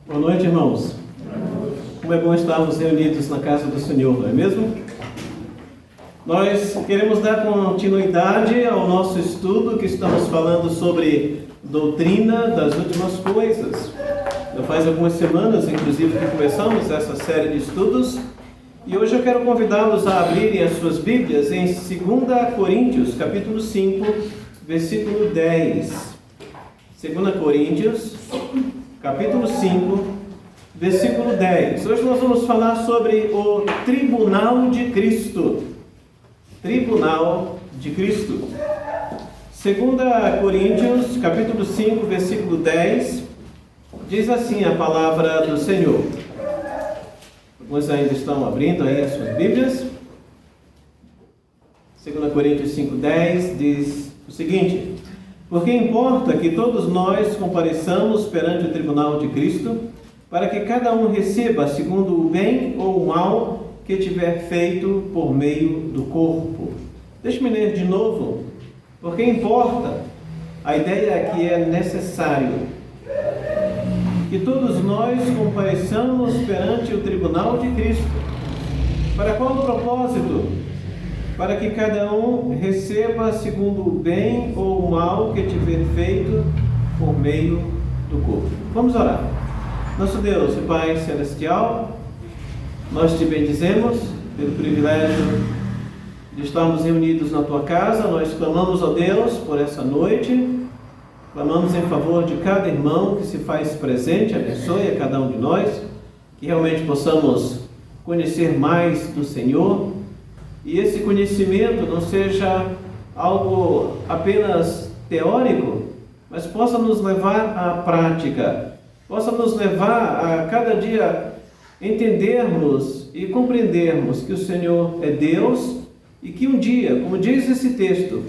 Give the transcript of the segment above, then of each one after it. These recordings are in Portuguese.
Boa noite, irmãos. Como é bom estarmos reunidos na casa do Senhor, não é mesmo? Nós queremos dar continuidade ao nosso estudo que estamos falando sobre doutrina das últimas coisas. Já faz algumas semanas, inclusive, que começamos essa série de estudos. E hoje eu quero convidá-los a abrirem as suas Bíblias em 2 Coríntios, capítulo 5, versículo 10. 2 Coríntios, capítulo 5, versículo 10. Hoje nós vamos falar sobre o Tribunal de Cristo. Tribunal de Cristo. 2 Coríntios, capítulo 5, versículo 10, diz assim a palavra do Senhor. Alguns ainda estão abrindo aí as suas Bíblias. 2 Coríntios 5, 10 diz o seguinte: porque importa que todos nós compareçamos perante o tribunal de Cristo, para que cada um receba segundo o bem ou o mal que tiver feito por meio do corpo. Deixe-me ler de novo. Porque importa, a ideia é que é necessário que todos nós compareçamos perante o tribunal de Cristo. Para qual propósito? Para que cada um receba segundo o bem ou o mal que tiver feito por meio do corpo. Vamos orar. Nosso Deus e Pai Celestial, nós te bendizemos pelo privilégio de estarmos reunidos na Tua casa. Nós clamamos a Deus por essa noite, clamamos em favor de cada irmão que se faz presente, abençoe a cada um de nós, que realmente possamos conhecer mais do Senhor, e esse conhecimento não seja algo apenas teórico, mas possa nos levar à prática, possa nos levar a cada dia entendermos e compreendermos que o Senhor é Deus e que um dia, como diz esse texto,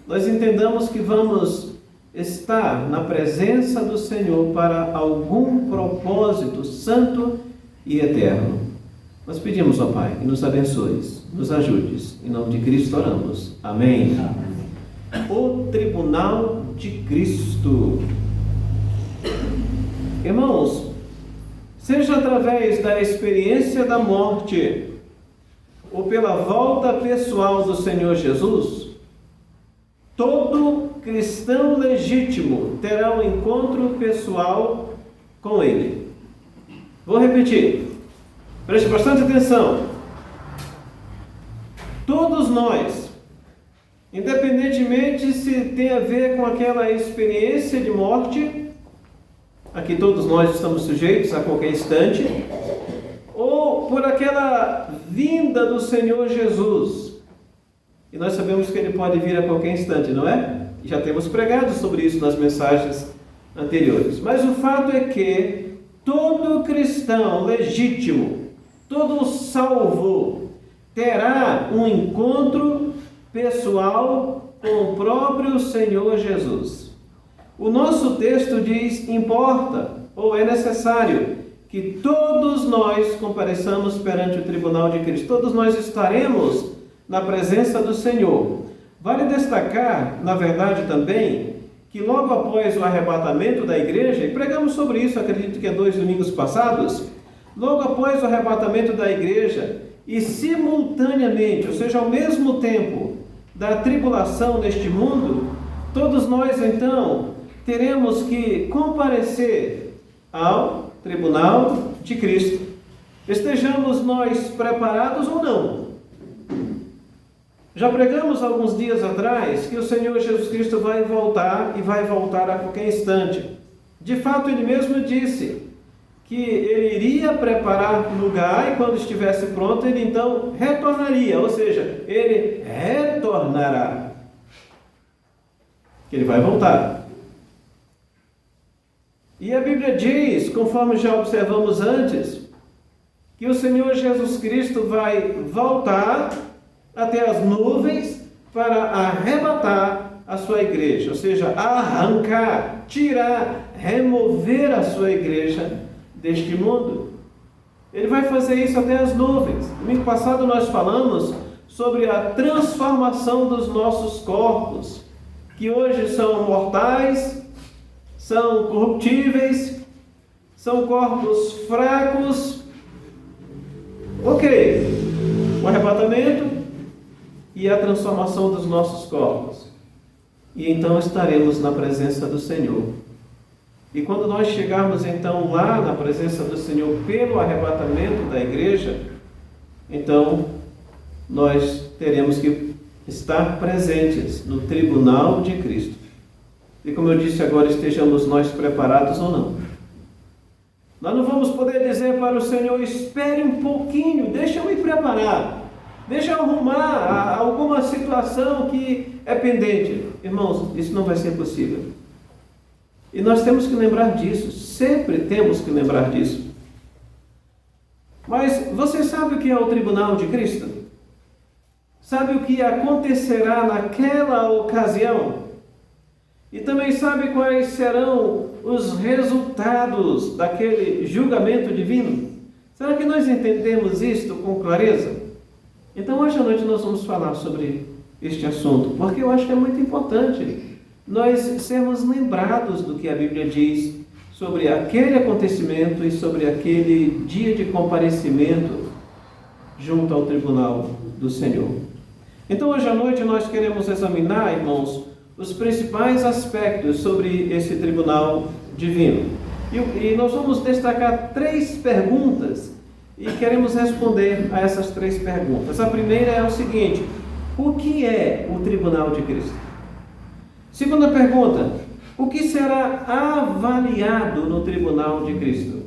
nós entendamos que vamos estar na presença do Senhor para algum propósito santo e eterno. Nós pedimos, ó Pai, que nos abençoes, nos ajudes. Em nome de Cristo oramos. Amém. O Tribunal de Cristo. Irmãos, seja através da experiência da morte ou pela volta pessoal do Senhor Jesus, todo cristão legítimo terá um encontro pessoal com Ele. Vou repetir. Preste bastante atenção. Todos nós, independentemente se tem a ver com aquela experiência de morte, a que todos nós estamos sujeitos a qualquer instante, ou por aquela vinda do Senhor Jesus. E nós sabemos que Ele pode vir a qualquer instante, não é? Já temos pregado sobre isso nas mensagens anteriores. Mas o fato é que todo cristão legítimo, todo salvo, terá um encontro pessoal com o próprio Senhor Jesus. O nosso texto diz: importa, ou é necessário, que todos nós compareçamos perante o tribunal de Cristo. Todos nós estaremos na presença do Senhor. Vale destacar, na verdade também, que logo após o arrebatamento da igreja, e pregamos sobre isso, acredito que 2 domingos passados, logo após o arrebatamento da igreja e simultaneamente, ou seja, ao mesmo tempo da tribulação neste mundo, todos nós então teremos que comparecer ao tribunal de Cristo. Estejamos nós preparados ou não. Já pregamos alguns dias atrás que o Senhor Jesus Cristo vai voltar e vai voltar a qualquer instante. De fato, Ele mesmo disse que Ele iria preparar lugar e quando estivesse pronto, Ele então retornaria, ou seja, Ele retornará. Ele vai voltar. E a Bíblia diz, conforme já observamos antes, que o Senhor Jesus Cristo vai voltar até as nuvens para arrebatar a sua igreja, ou seja, arrancar, tirar, remover a sua igreja deste mundo. Ele vai fazer isso até as nuvens. Domingo passado nós falamos sobre a transformação dos nossos corpos, que hoje são mortais, são corruptíveis, São corpos fracos. Ok, o arrebatamento e a transformação dos nossos corpos. E então estaremos na presença do Senhor. E quando nós chegarmos então lá na presença do Senhor pelo arrebatamento da igreja, então nós teremos que estar presentes no tribunal de Cristo. E como eu disse agora, estejamos nós preparados ou não. Nós não vamos poder dizer para o Senhor: espere um pouquinho, deixa eu me preparar, deixa eu arrumar alguma situação que é pendente. Irmãos, isso não vai ser possível. E nós temos que lembrar disso, sempre temos que lembrar disso. Mas você sabe o que é o tribunal de Cristo? Sabe o que acontecerá naquela ocasião? E também sabe quais serão os resultados daquele julgamento divino? Será que nós entendemos isto com clareza? Então hoje à noite nós vamos falar sobre este assunto, porque eu acho que é muito importante nós sermos lembrados do que a Bíblia diz sobre aquele acontecimento e sobre aquele dia de comparecimento junto ao tribunal do Senhor. Então hoje à noite nós queremos examinar, irmãos, os principais aspectos sobre esse tribunal divino. E nós vamos destacar 3 perguntas e queremos responder a essas 3 perguntas. A primeira é o seguinte: o que é o tribunal de Cristo? Segunda pergunta: o que será avaliado no tribunal de Cristo?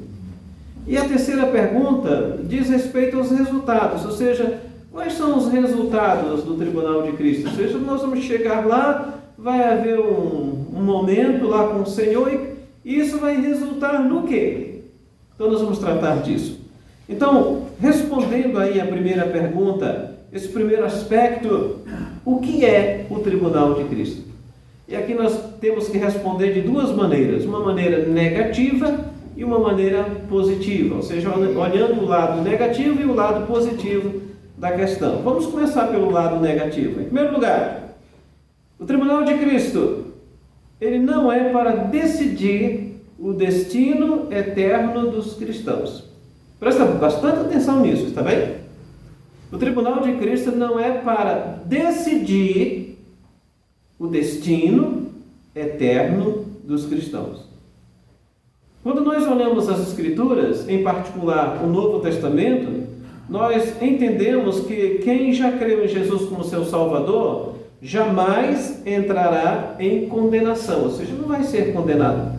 E a terceira pergunta diz respeito aos resultados, ou seja, quais são os resultados do tribunal de Cristo? Ou seja, nós vamos chegar lá, vai haver um momento lá com o Senhor e isso vai resultar no quê? Então nós vamos tratar disso. Então, respondendo aí a primeira pergunta, esse primeiro aspecto, o que é o tribunal de Cristo? E aqui nós temos que responder de 2 maneiras, uma maneira negativa e uma maneira positiva, ou seja, olhando o lado negativo e o lado positivo da questão. Vamos começar pelo lado negativo. Em primeiro lugar, o tribunal de Cristo, ele não é para decidir o destino eterno dos cristãos. Presta bastante atenção nisso, está bem? O tribunal de Cristo não é para decidir o destino eterno dos cristãos. Quando nós olhamos as Escrituras, em particular o Novo Testamento, nós entendemos que quem já creu em Jesus como seu Salvador jamais entrará em condenação, ou seja, não vai ser condenado.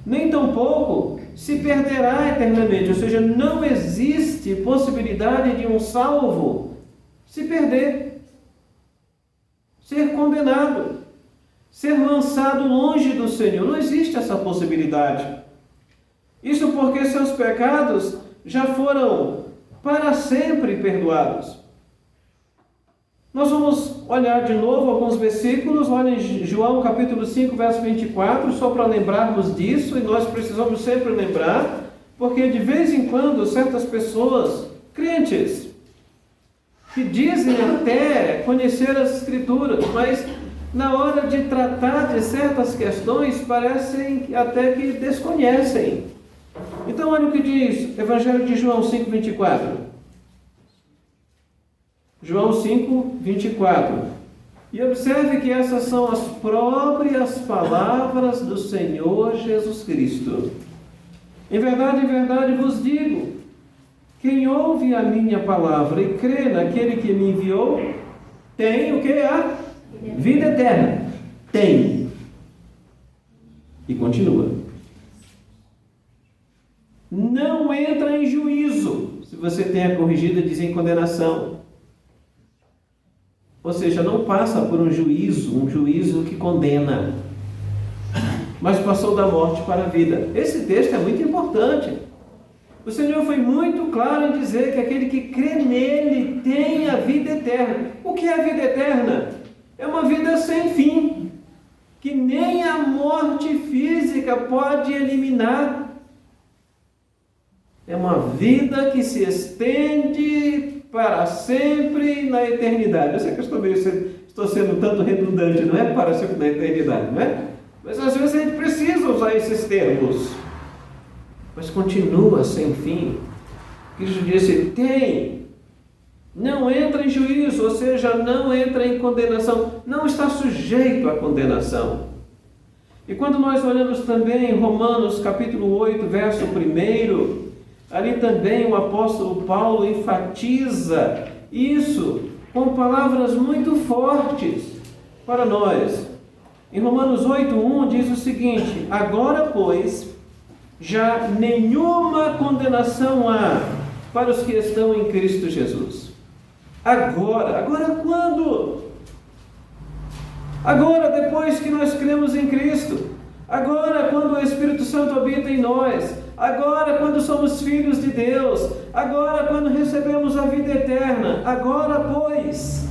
Nem tampouco se perderá eternamente, ou seja, não existe possibilidade de um salvo se perder, ser condenado, ser lançado longe do Senhor. Não existe essa possibilidade. Isso porque seus pecados já foram para sempre perdoados. Nós vamos olhar de novo alguns versículos. Olha em João capítulo 5, verso 24, só para lembrarmos disso, e nós precisamos sempre lembrar, porque de vez em quando certas pessoas, crentes, que dizem até conhecer as Escrituras, mas na hora de tratar de certas questões parecem até que desconhecem. Então olha o que diz Evangelho de João 5, 24. João 5, 24. E observe que essas são as próprias palavras do Senhor Jesus Cristo. Em verdade vos digo, quem ouve a minha palavra e crê naquele que me enviou, tem o que? A vida eterna. Tem. E continua. Não entra em juízo. Se você tem a corrigida, diz em condenação. Ou seja, não passa por um juízo que condena, mas passou da morte para a vida. Esse texto é muito importante. O Senhor foi muito claro em dizer que aquele que crê nele tem a vida eterna. O que é a vida eterna? É uma vida sem fim, que nem a morte física pode eliminar. É uma vida que se estende para sempre na eternidade. Eu sei que eu estou sendo tanto redundante, não é para sempre na eternidade, não é? Mas às vezes a gente precisa usar esses termos. mas continua sem fim. Cristo disse: tem, não entra em juízo, ou seja, não entra em condenação, não está sujeito à condenação. E quando nós olhamos também em Romanos capítulo 8, verso 1, ali também o apóstolo Paulo enfatiza isso com palavras muito fortes para nós. Em Romanos 8:1 diz o seguinte: agora, pois, já nenhuma condenação há para os que estão em Cristo Jesus. Agora quando? Agora, depois que nós cremos em Cristo. Agora, quando o Espírito Santo habita em nós. Agora, quando somos filhos de Deus. Agora, quando recebemos a vida eterna. Agora, pois,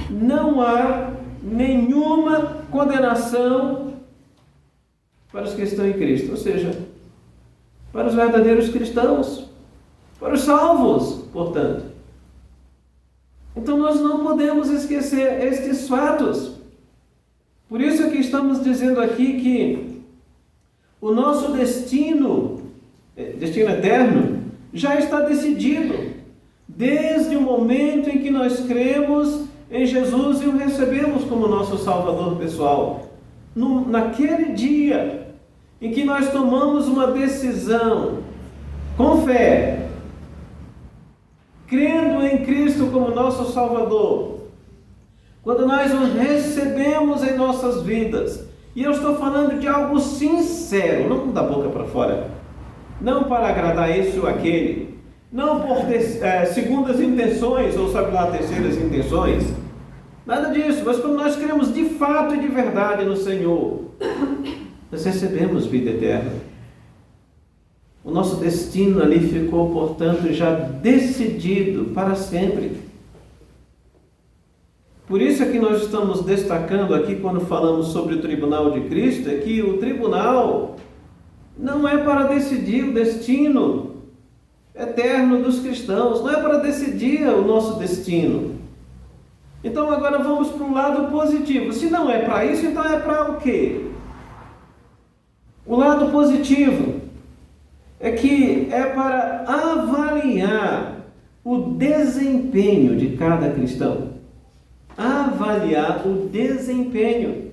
não há nenhuma condenação para os que estão em Cristo. Ou seja, para os verdadeiros cristãos. Para os salvos, portanto. Então nós não podemos esquecer estes fatos. Por isso é que estamos dizendo aqui que o nosso destino eterno, já está decidido, desde o momento em que nós cremos em Jesus e o recebemos como nosso Salvador pessoal. Naquele dia em que nós tomamos uma decisão com fé, crendo em Cristo como nosso Salvador, quando nós o recebemos em nossas vidas, e eu estou falando de algo sincero, não da boca para fora, não para agradar esse ou aquele, não por segundas intenções, ou sabe lá, terceiras intenções, nada disso, mas quando nós cremos de fato e de verdade no Senhor, nós recebemos vida eterna. O nosso destino ali ficou, portanto, já decidido para sempre. Por isso é que nós estamos destacando aqui, quando falamos sobre o tribunal de Cristo, é que o tribunal não é para decidir o destino eterno dos cristãos, não é para decidir o nosso destino. Então agora vamos para o lado positivo. Se não é para isso, então é para o quê? O lado positivo é que é para avaliar o desempenho de cada cristão. Avaliar o desempenho.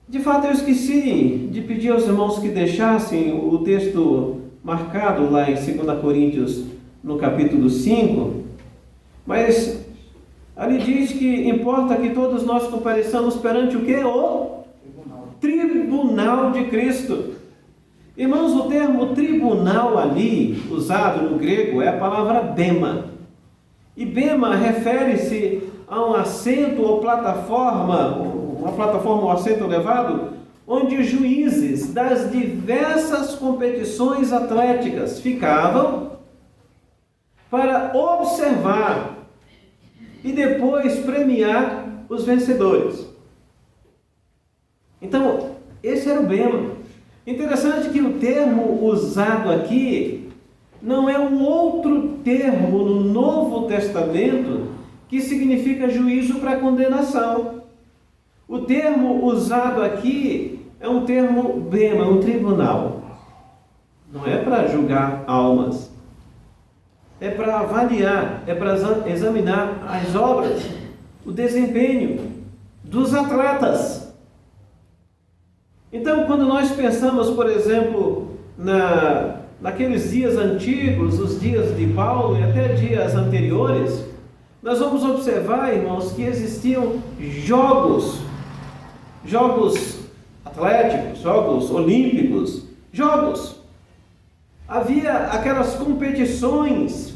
De fato, eu esqueci de pedir aos irmãos que deixassem o texto marcado lá em 2 Coríntios, no capítulo 5, mas ali diz que importa que todos nós compareçamos perante o quê? O tribunal de Cristo. Irmãos, o termo tribunal ali, usado no grego, é a palavra bema. E bema refere-se a um assento ou plataforma, uma plataforma ou assento elevado, onde os juízes das diversas competições atléticas ficavam para observar e depois premiar os vencedores. Então, esse era o bema. Interessante que o termo usado aqui não é um outro termo no Novo Testamento que significa juízo para condenação. O termo usado aqui é um termo bema, um tribunal. Não é para julgar almas. É para avaliar, é para examinar as obras, o desempenho dos atletas. Então, quando nós pensamos, por exemplo, naqueles dias antigos, os dias de Paulo e até dias anteriores, nós vamos observar, irmãos, que existiam jogos atléticos, jogos olímpicos, jogos. Havia aquelas competições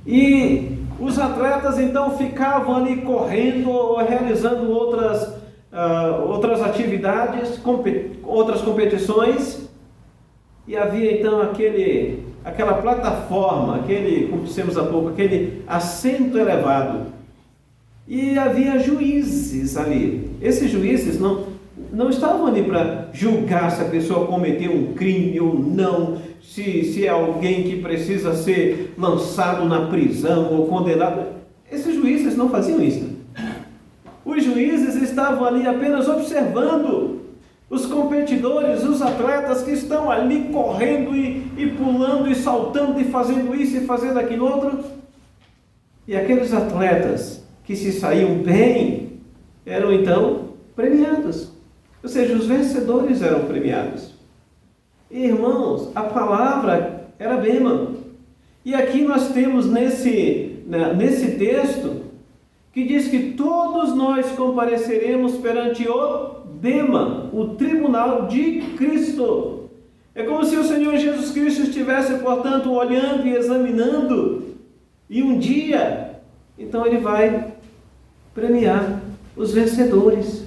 e os atletas então ficavam ali correndo ou realizando outras atividades, outras competições, e havia então aquela plataforma, como dissemos há pouco, aquele assento elevado, e havia juízes ali. Esses juízes não estavam ali para julgar se a pessoa cometeu um crime ou não, se é alguém que precisa ser lançado na prisão ou condenado. Esses juízes não faziam isso. Os juízes estavam ali apenas observando Os competidores, os atletas que estão ali correndo e pulando e saltando e fazendo isso e fazendo aquilo outro. E aqueles atletas que se saíam bem eram então premiados. Ou seja, os vencedores eram premiados. E, irmãos, a palavra era bema. E aqui nós temos nesse texto que diz que todos nós compareceremos perante o bema, o tribunal de Cristo. É como se o Senhor Jesus Cristo estivesse, portanto, olhando e examinando. E um dia, então ele vai premiar os vencedores.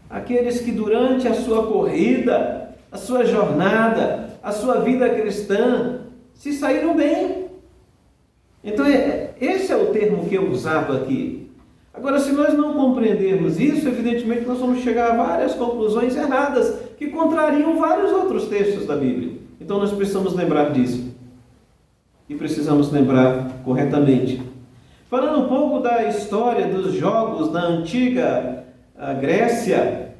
Aqueles que durante a sua corrida, a sua jornada, a sua vida cristã, se saíram bem. Então, esse é o termo que eu usava aqui. Agora, se nós não compreendermos isso, evidentemente nós vamos chegar a várias conclusões erradas, que contrariam vários outros textos da Bíblia. Então, nós precisamos lembrar disso. E precisamos lembrar corretamente. Falando um pouco da história dos jogos da antiga Grécia,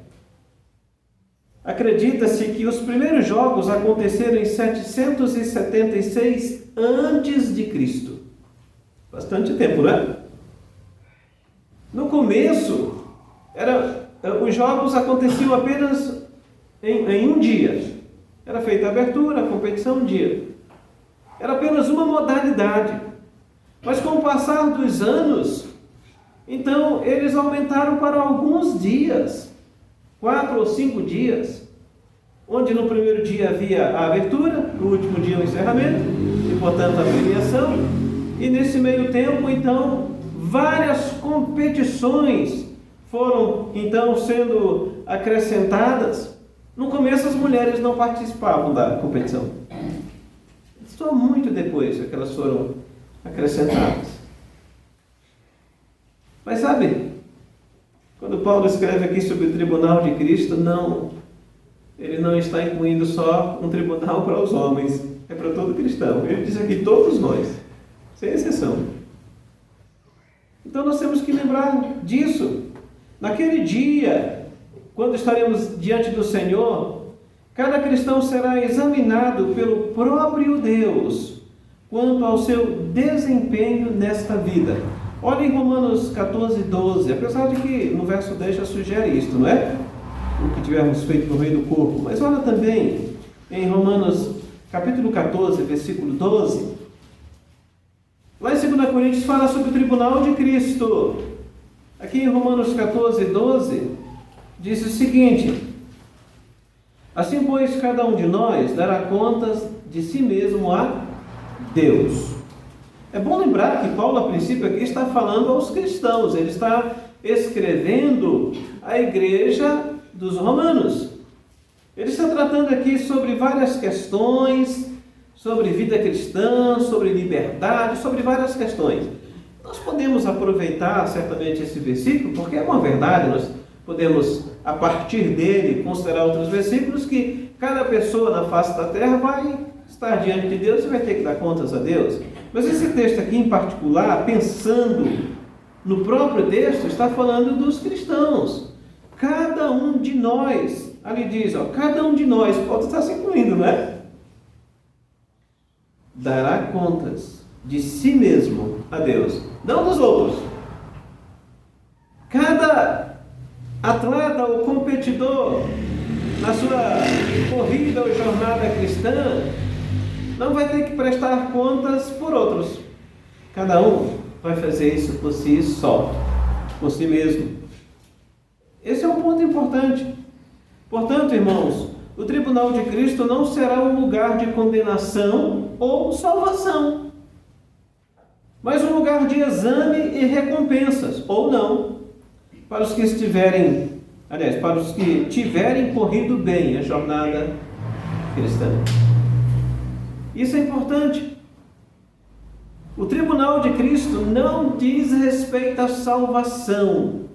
acredita-se que os primeiros jogos aconteceram em 776 a.C. Bastante tempo, né? No começo, os jogos aconteciam apenas em um dia. Era feita a abertura, a competição um dia. Era apenas uma modalidade. Mas com o passar dos anos, então eles aumentaram para alguns dias, 4 ou 5 dias, onde no primeiro dia havia a abertura, no último dia o encerramento, e portanto a premiação, e nesse meio tempo, então, várias competições foram então sendo acrescentadas. No começo as mulheres não participavam da competição. Só muito depois é que elas foram acrescentadas. Mas sabe, quando Paulo escreve aqui sobre o tribunal de Cristo, ele não está incluindo só um tribunal para os homens, é para todo cristão. Ele diz aqui todos nós, sem exceção. Então nós temos que lembrar disso. Naquele dia, quando estaremos diante do Senhor, cada cristão será examinado pelo próprio Deus quanto ao seu desempenho nesta vida. Olha em Romanos 14, 12, apesar de que no verso 10 já sugere isto, não é? O que tivermos feito no meio do corpo. Mas olha também em Romanos capítulo 14, versículo 12. Lá em 2 Coríntios fala sobre o tribunal de Cristo. Aqui em Romanos 14, 12, diz o seguinte: assim, pois, cada um de nós dará contas de si mesmo a Deus. É bom lembrar que Paulo, a princípio, aqui está falando aos cristãos. Ele está escrevendo à igreja dos romanos. Ele está tratando aqui sobre várias questões, sobre vida cristã, sobre liberdade, sobre várias questões. Nós podemos aproveitar certamente esse versículo, porque é uma verdade, nós podemos, a partir dele, considerar outros versículos que cada pessoa na face da terra vai estar diante de Deus e vai ter que dar contas a Deus. Mas esse texto aqui em particular, pensando no próprio texto, está falando dos cristãos. Cada um de nós, ali diz, cada um de nós, pode estar se incluindo, não é? Dará contas de si mesmo a Deus, não dos outros. Cada atleta ou competidor na sua corrida ou jornada cristã não vai ter que prestar contas por outros. Cada um vai fazer isso por si só, por si mesmo. Esse é um ponto importante. Portanto, irmãos, o tribunal de Cristo não será um lugar de condenação ou salvação, mas um lugar de exame e recompensas, ou não, para os que para os que tiverem corrido bem a jornada cristã. Isso é importante. O tribunal de Cristo não diz respeito à salvação,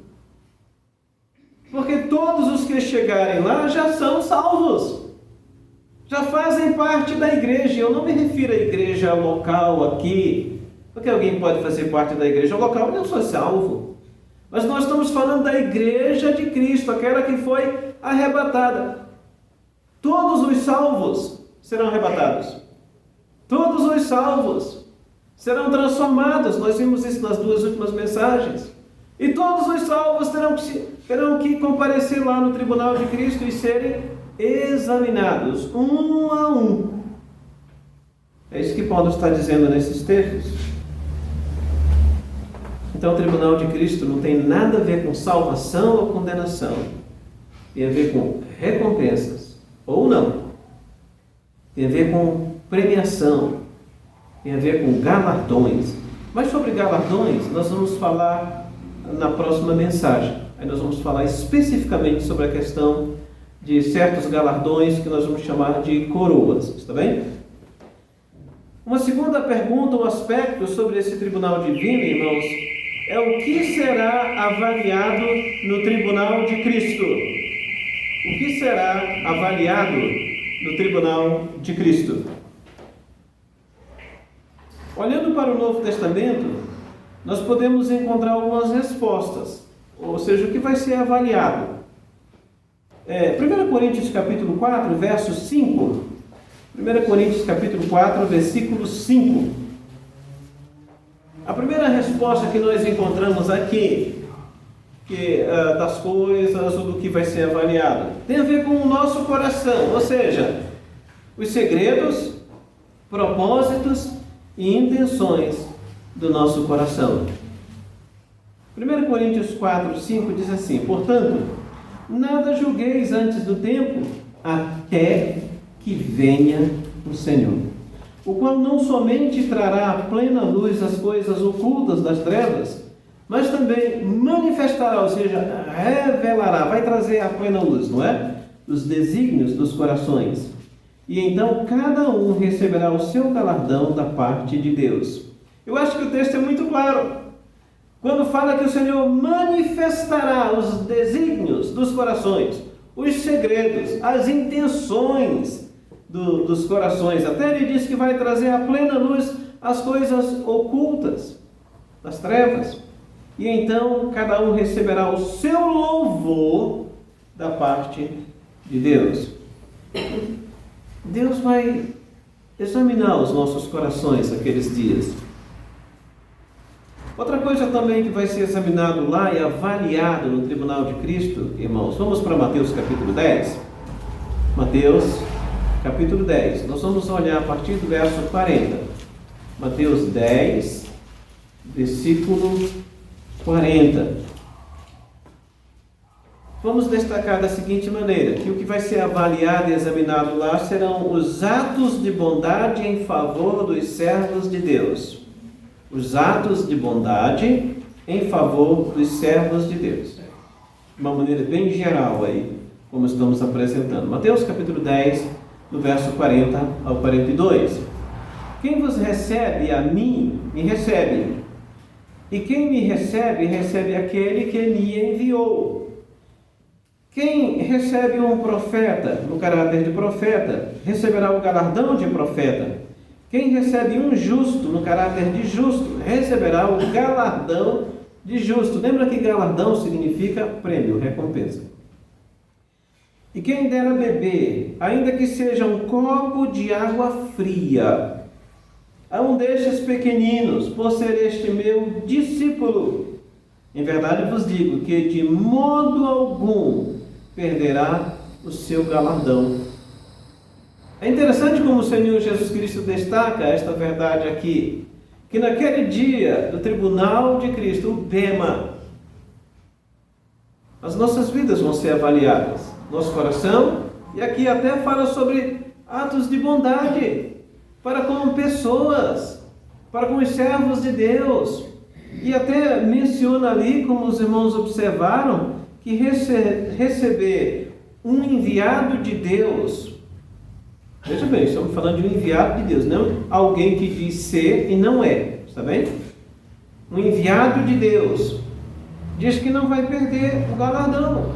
porque todos os que chegarem lá já são salvos, já fazem parte da igreja. Eu não me refiro à igreja local aqui, porque alguém pode fazer parte da igreja local e não sou salvo. Mas nós estamos falando da igreja de Cristo, aquela que foi arrebatada. Todos os salvos serão arrebatados. Todos os salvos serão transformados. Nós vimos isso nas duas últimas mensagens. E todos os salvos terão que comparecer lá no tribunal de Cristo e serem examinados, um a um. É isso que Paulo está dizendo nesses textos. Então o tribunal de Cristo não tem nada a ver com salvação ou condenação. Tem a ver com recompensas ou não. Tem a ver com premiação. Tem a ver com galardões. Mas sobre galardões nós vamos falar na próxima mensagem. Aí nós vamos falar especificamente sobre a questão de certos galardões que nós vamos chamar de coroas. Está bem? Uma segunda pergunta, um aspecto sobre esse tribunal divino, irmãos, é o que será avaliado no tribunal de Cristo. O que será avaliado no tribunal de Cristo? Olhando para o Novo Testamento, nós podemos encontrar algumas respostas, ou seja, o que vai ser avaliado. 1 Coríntios capítulo 4, verso 5. 1 Coríntios capítulo 4, versículo 5. A primeira resposta que nós encontramos aqui, das coisas ou do que vai ser avaliado, tem a ver com o nosso coração, ou seja, os segredos, propósitos e intenções do nosso coração. 1 Coríntios 4, 5 diz assim: portanto, nada julgueis antes do tempo, até que venha o Senhor, o qual não somente trará à plena luz as coisas ocultas das trevas, mas também manifestará, ou seja, revelará, vai trazer à plena luz, não é? Os desígnios dos corações. E então cada um receberá o seu galardão da parte de Deus. Eu acho que o texto é muito claro. Quando fala que o Senhor manifestará os desígnios dos corações, os segredos, as intenções dos corações. Até ele diz que vai trazer à plena luz as coisas ocultas das trevas. E então cada um receberá o seu louvor da parte de Deus. Deus vai examinar os nossos corações aqueles dias. Outra coisa também que vai ser examinado lá e avaliado no tribunal de Cristo, irmãos, vamos para Mateus capítulo 10. Mateus capítulo 10. Nós vamos olhar a partir do verso 40. Mateus 10, versículo 40. Vamos destacar da seguinte maneira, que o que vai ser avaliado e examinado lá serão os atos de bondade em favor dos servos de Deus. Os atos de bondade em favor dos servos de Deus. De uma maneira bem geral aí, como estamos apresentando. Mateus capítulo 10, do verso 40 ao 42. Quem vos recebe a mim, me recebe. E quem me recebe, recebe aquele que me enviou. Quem recebe um profeta, no caráter de profeta, receberá o galardão de profeta. Quem recebe um justo, no caráter de justo, receberá o galardão de justo. Lembra que galardão significa prêmio, recompensa. E quem der a beber, ainda que seja um copo de água fria, a um destes pequeninos, por ser este meu discípulo, em verdade vos digo que de modo algum perderá o seu galardão. É interessante como o Senhor Jesus Cristo destaca esta verdade aqui, que naquele dia do tribunal de Cristo, o bema, as nossas vidas vão ser avaliadas, nosso coração, e aqui até fala sobre atos de bondade para com pessoas, para com os servos de Deus, e até menciona ali, como os irmãos observaram, que receber um enviado de Deus, veja bem, estamos falando de um enviado de Deus, não alguém que diz ser e não é, está bem? Um enviado de Deus, diz que não vai perder o galardão.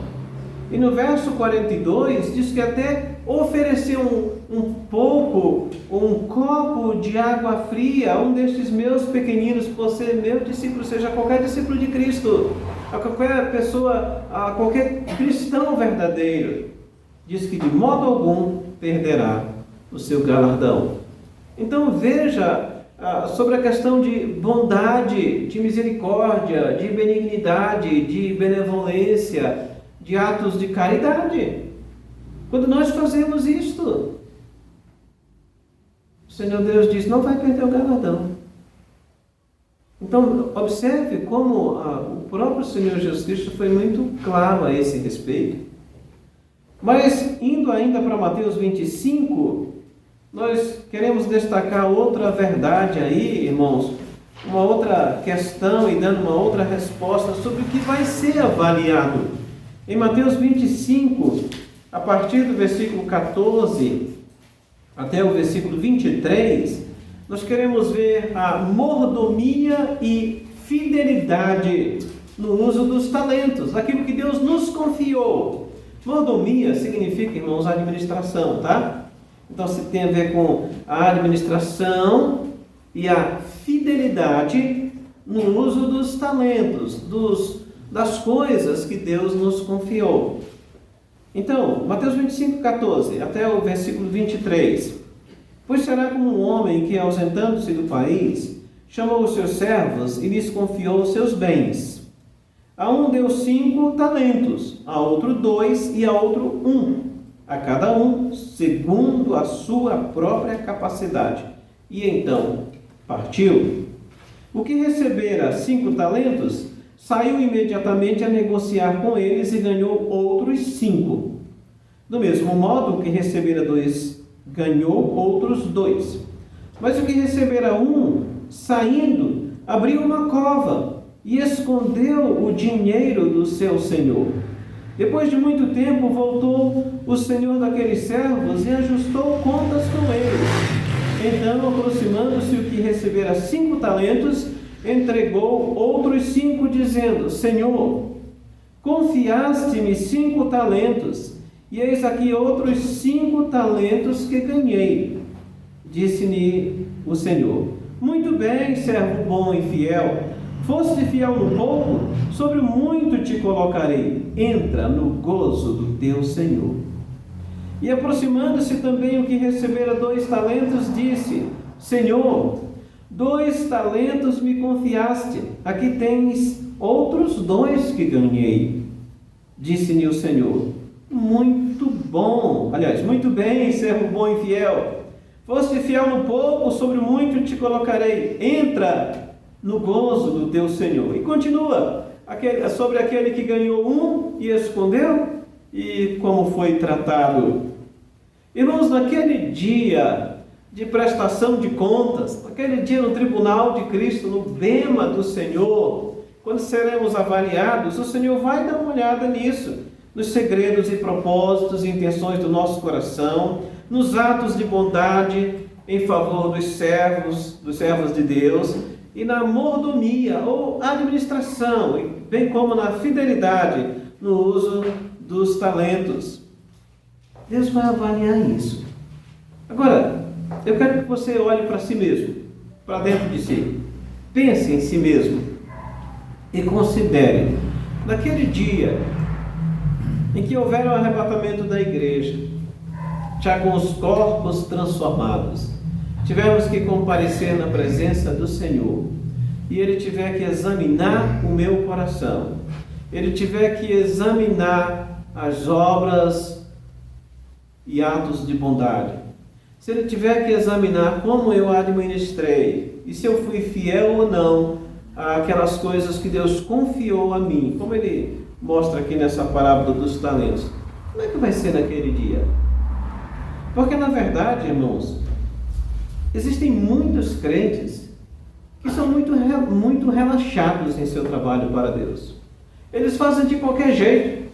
E no verso 42 diz que até oferecer um pouco, um copo de água fria a um destes meus pequeninos, por ser meu discípulo, seja qualquer discípulo de Cristo. a qualquer pessoa, a qualquer cristão verdadeiro, diz que de modo algum perderá o seu galardão. Então veja sobre a questão de bondade, de misericórdia, de benignidade, de benevolência, de atos de caridade. Quando nós fazemos isto, o Senhor Deus diz, não vai perder o galardão. Então, observe como o próprio Senhor Jesus Cristo foi muito claro a esse respeito. Mas, indo ainda para Mateus 25, nós queremos destacar outra verdade aí, irmãos, uma outra questão e dando uma outra resposta sobre o que vai ser avaliado. Em Mateus 25, a partir do versículo 14 até o versículo 23, nós queremos ver a mordomia e fidelidade no uso dos talentos, aquilo que Deus nos confiou. Mordomia significa, irmãos, administração, tá? Então, se tem a ver com a administração e a fidelidade no uso dos talentos, das coisas que Deus nos confiou. Então, Mateus 25, 14, até o versículo 23. Pois será como um homem que, ausentando-se do país, chamou os seus servos e lhes confiou os seus bens. A um deu 5 talentos, a outro 2 e a outro 1, a cada um, segundo a sua própria capacidade. E então partiu. O que recebera 5 talentos, saiu imediatamente a negociar com eles e ganhou outros 5. Do mesmo modo, o que recebera 2, ganhou outros 2. Mas o que recebera 1, saindo, abriu uma cova e escondeu o dinheiro do seu senhor. Depois de muito tempo, voltou o senhor daqueles servos e ajustou contas com eles. Então, aproximando-se o que recebera 5 talentos, entregou outros 5, dizendo, Senhor, confiaste-me 5 talentos, e eis aqui outros 5 talentos que ganhei. Disse-lhe o Senhor, muito bem, servo bom e fiel. Foste fiel no pouco, sobre o muito te colocarei. Entra no gozo do teu Senhor. E aproximando-se também o que recebera 2 talentos, disse, Senhor, 2 talentos me confiaste, aqui tens outros 2 que ganhei. Disse-lhe o Senhor, muito bem, servo bom e fiel. Foste fiel no pouco, sobre o muito te colocarei. Entra no gozo do teu Senhor. E continua, sobre aquele que ganhou 1 e escondeu, e como foi tratado. Irmãos, naquele dia de prestação de contas, naquele dia no tribunal de Cristo, no bema do Senhor, quando seremos avaliados, o Senhor vai dar uma olhada nisso, nos segredos e propósitos e intenções do nosso coração, nos atos de bondade em favor dos servos de Deus, e na mordomia ou administração, bem como na fidelidade no uso dos talentos. Deus vai avaliar isso. Agora, eu quero que você olhe para si mesmo, para dentro de si. Pense em si mesmo e considere, naquele dia em que houver o arrebatamento da igreja, já com os corpos transformados, tivermos que comparecer na presença do Senhor, e Ele tiver que examinar o meu coração, Ele tiver que examinar as obras e atos de bondade, se Ele tiver que examinar como eu administrei, e se eu fui fiel ou não àquelas coisas que Deus confiou a mim, como Ele mostra aqui nessa parábola dos talentos, como é que vai ser naquele dia? Porque na verdade, irmãos, existem muitos crentes que são muito relaxados em seu trabalho para Deus. Eles fazem de qualquer jeito.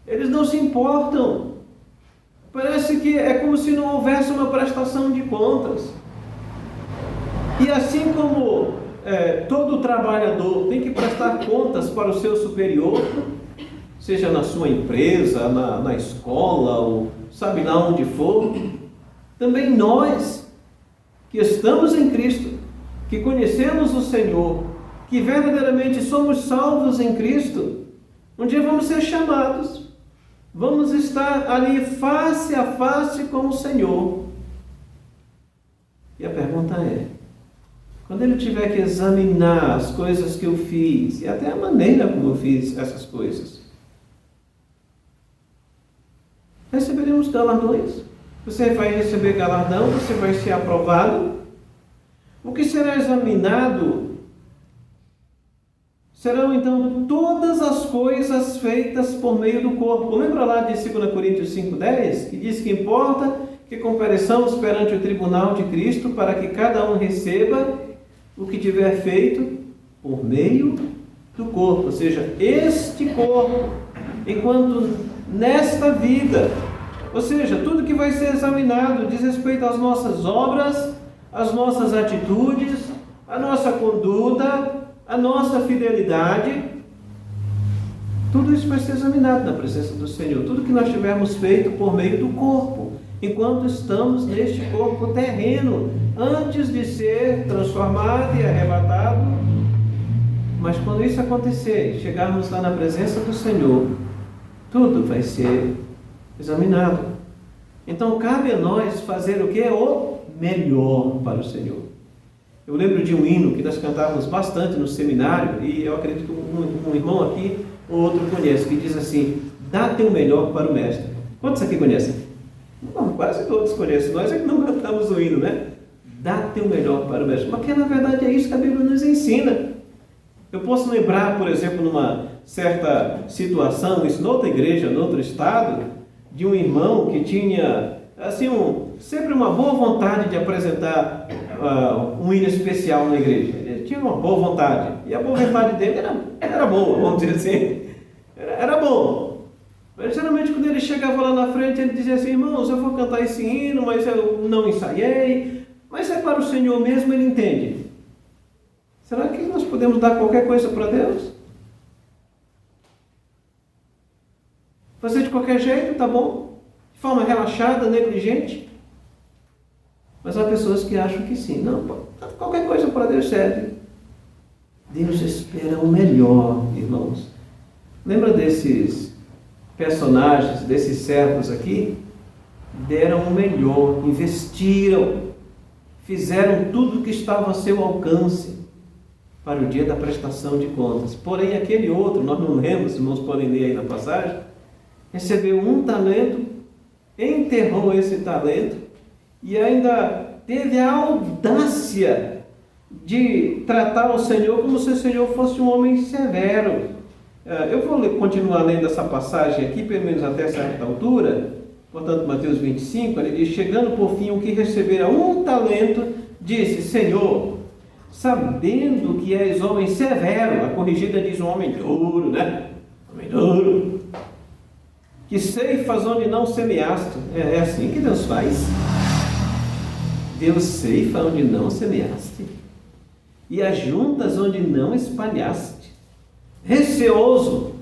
Eles não se importam. Parece que é como se não houvesse uma prestação de contas. E assim como todo trabalhador tem que prestar contas para o seu superior, seja na sua empresa, na escola, ou sabe lá onde for, também nós, que estamos em Cristo, que conhecemos o Senhor, que verdadeiramente somos salvos em Cristo, um dia vamos ser chamados, vamos estar ali face a face com o Senhor. E a pergunta é, quando Ele tiver que examinar as coisas que eu fiz, e até a maneira como eu fiz essas coisas, receberemos galardões? Você vai receber galardão, você vai ser aprovado. O que será examinado serão então todas as coisas feitas por meio do corpo. Lembra lá de 2 Coríntios 5,10, que diz que importa que compareçamos perante o tribunal de Cristo para que cada um receba o que tiver feito por meio do corpo. Ou seja, este corpo, enquanto nesta vida, ou seja, tudo que vai ser examinado diz respeito às nossas obras, às nossas atitudes, à nossa conduta, à nossa fidelidade. Tudo isso vai ser examinado na presença do Senhor. Tudo que nós tivermos feito por meio do corpo, enquanto estamos neste corpo terreno, antes de ser transformado e arrebatado. Mas quando isso acontecer, chegarmos lá na presença do Senhor, tudo vai ser examinado. Então cabe a nós fazer o que? O melhor para o Senhor. Eu lembro de um hino que nós cantávamos bastante no seminário, e eu acredito que um irmão aqui ou outro conhece, que diz assim: dá teu melhor para o mestre. Quantos aqui conhecem? Bom, quase todos conhecem, nós é que não cantamos o hino, né? Dá teu melhor para o mestre. Porque na verdade é isso que a Bíblia nos ensina. Eu posso lembrar, por exemplo, numa certa situação, isso noutra igreja, noutro estado, de um irmão que tinha assim, sempre uma boa vontade de apresentar um hino especial na igreja. Ele tinha uma boa vontade, e a boa vontade dele era boa, vamos dizer assim, era bom. Mas geralmente quando ele chegava lá na frente, ele dizia assim: irmãos, eu vou cantar esse hino, mas eu não ensaiei, mas é para o Senhor mesmo, ele entende. Será que nós podemos dar qualquer coisa para Deus? Fazer de qualquer jeito, tá bom? De forma relaxada, negligente? Mas há pessoas que acham que sim. Não, qualquer coisa para Deus serve. Deus espera o melhor, irmãos. Lembra desses personagens, desses servos aqui? Deram o melhor, investiram, fizeram tudo o que estava a seu alcance para o dia da prestação de contas. Porém, aquele outro, nós não lemos, os irmãos podem ler aí na passagem, recebeu um talento, enterrou esse talento e ainda teve a audácia de tratar o Senhor como se o Senhor fosse um homem severo. Eu vou continuar lendo essa passagem aqui, pelo menos até certa altura. Portanto, Mateus 25, ele diz: chegando por fim o que recebera um talento, disse: Senhor, sabendo que és homem severo, a corrigida diz um homem duro, né? Homem duro, que ceifas onde não semeaste. É assim que Deus faz. Deus ceifa onde não semeaste, e ajuntas onde não espalhaste. Receoso,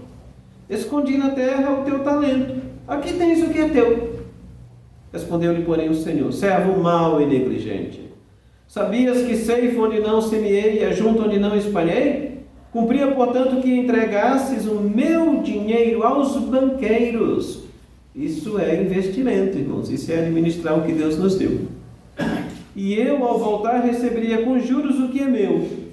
escondi na terra o teu talento. Aqui tens o que é teu. Respondeu-lhe, porém, o Senhor: servo mau e negligente. Sabias que ceifo onde não semeei e ajunto onde não espalhei? Cumpria, portanto, que entregasses o meu dinheiro aos banqueiros. Isso é investimento, irmãos. Isso é administrar o que Deus nos deu. E eu, ao voltar, receberia com juros o que é meu.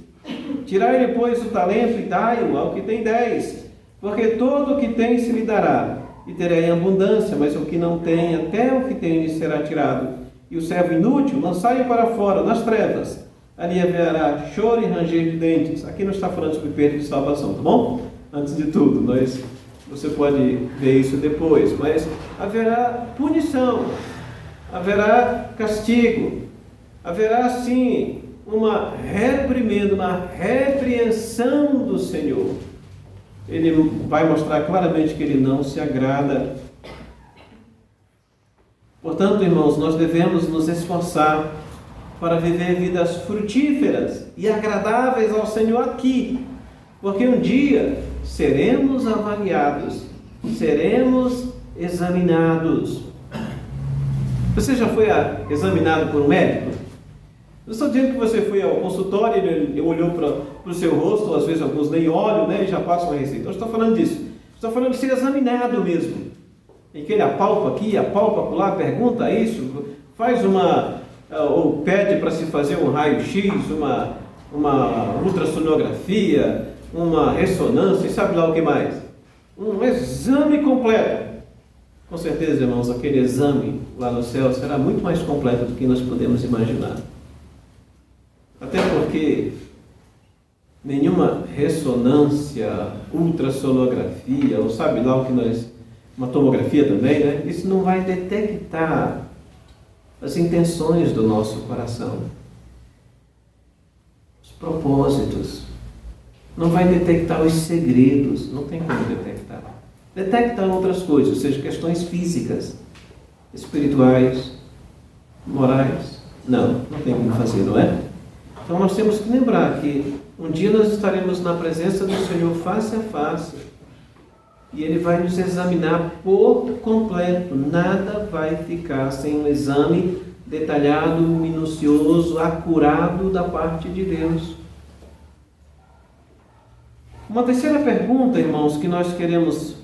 Tirai-lhe, pois, o talento e dai-o ao que tem 10. Porque todo o que tem se lhe dará, e terá em abundância, mas o que não tem, até o que tem lhe será tirado. E o servo inútil, lançai-o para fora, nas trevas. Ali haverá choro e ranger de dentes. Aqui não está falando sobre perda de salvação, tá bom? Antes de tudo, você pode ver isso depois. Mas haverá punição, haverá castigo, haverá sim uma reprimenda, uma repreensão do Senhor. Ele vai mostrar claramente que ele não se agrada. Portanto, irmãos, nós devemos nos esforçar para viver vidas frutíferas e agradáveis ao Senhor aqui, porque um dia seremos avaliados, seremos examinados. Você já foi examinado por um médico? Não estou dizendo que você foi ao consultório, ele olhou para o seu rosto, ou às vezes alguns nem olham, né, e já passam uma receita. Eu estou falando disso. Estou falando de ser examinado mesmo. Em que ele apalpa aqui, apalpa lá, pergunta isso, faz ou pede para se fazer um raio-x, uma ultrassonografia, uma ressonância, e sabe lá o que mais? Um exame completo. Com certeza, irmãos, aquele exame lá no céu será muito mais completo do que nós podemos imaginar. Até porque nenhuma ressonância, ultrassonografia, ou sabe lá o que uma tomografia também, né? Isso não vai detectar as intenções do nosso coração, os propósitos. Não vai detectar os segredos, não tem como detectar. Detecta outras coisas, ou seja, questões físicas, espirituais, morais. Não tem como fazer, não é? Então nós temos que lembrar que um dia nós estaremos na presença do Senhor face a face e Ele vai nos examinar por completo. Nada vai ficar sem um exame detalhado, minucioso, acurado da parte de Deus. Uma terceira pergunta, irmãos, que nós queremos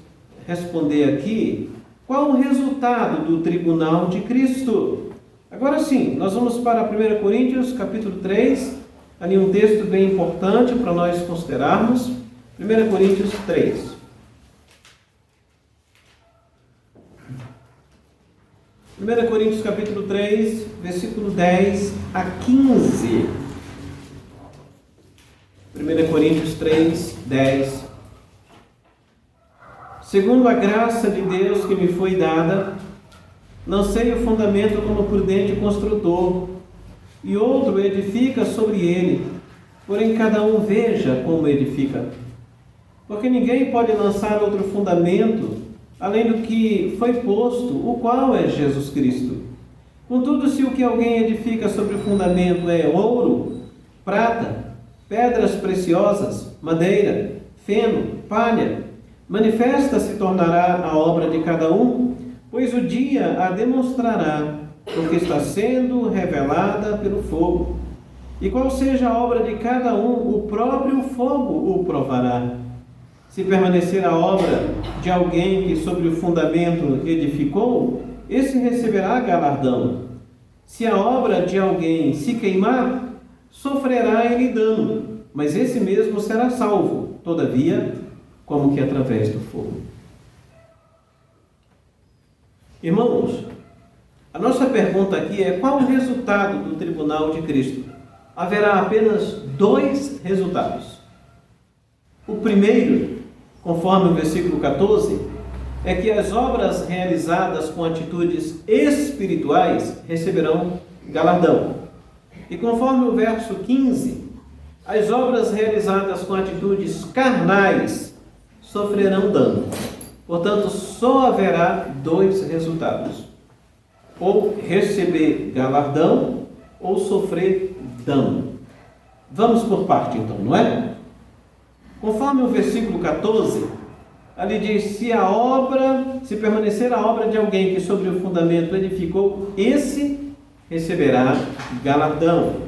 responder aqui: qual o resultado do tribunal de Cristo? Agora sim, nós vamos para 1 Coríntios, capítulo 3, ali um texto bem importante para nós considerarmos. 1 Coríntios 3. 1 Coríntios, capítulo 3, versículo 10 a 15. 1 Coríntios 3, 10. Segundo a graça de Deus que me foi dada, lancei o fundamento como prudente construtor, e outro edifica sobre ele, porém cada um veja como edifica. Porque ninguém pode lançar outro fundamento, além do que foi posto, o qual é Jesus Cristo. Contudo, se o que alguém edifica sobre o fundamento é ouro, prata, pedras preciosas, madeira, feno, palha, manifesta se tornará a obra de cada um, pois o dia a demonstrará, porque está sendo revelada pelo fogo. E qual seja a obra de cada um, o próprio fogo o provará. Se permanecer a obra de alguém que sobre o fundamento edificou, esse receberá galardão. Se a obra de alguém se queimar, sofrerá ele dano, mas esse mesmo será salvo, todavia, como que através do fogo. Irmãos, a nossa pergunta aqui é: qual o resultado do tribunal de Cristo? Haverá apenas 2 resultados. O primeiro, conforme o versículo 14, é que as obras realizadas com atitudes espirituais receberão galardão. E conforme o verso 15, as obras realizadas com atitudes carnais sofrerão dano. Portanto, só haverá 2 resultados: ou receber galardão, ou sofrer dano. Vamos por parte então, não é? Conforme o versículo 14, ali diz: se permanecer a obra de alguém que sobre o fundamento edificou, esse receberá galardão.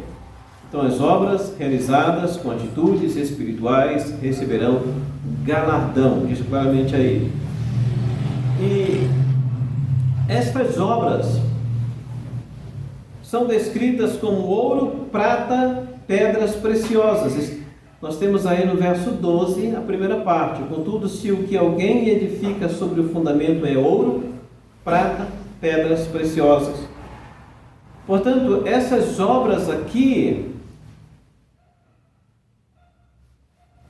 Então, as obras realizadas com atitudes espirituais receberão galardão, diz claramente aí. E estas obras são descritas como ouro, prata, pedras preciosas. Nós temos aí no verso 12 a primeira parte: contudo, se o que alguém edifica sobre o fundamento é ouro, prata, pedras preciosas. Portanto, essas obras aqui,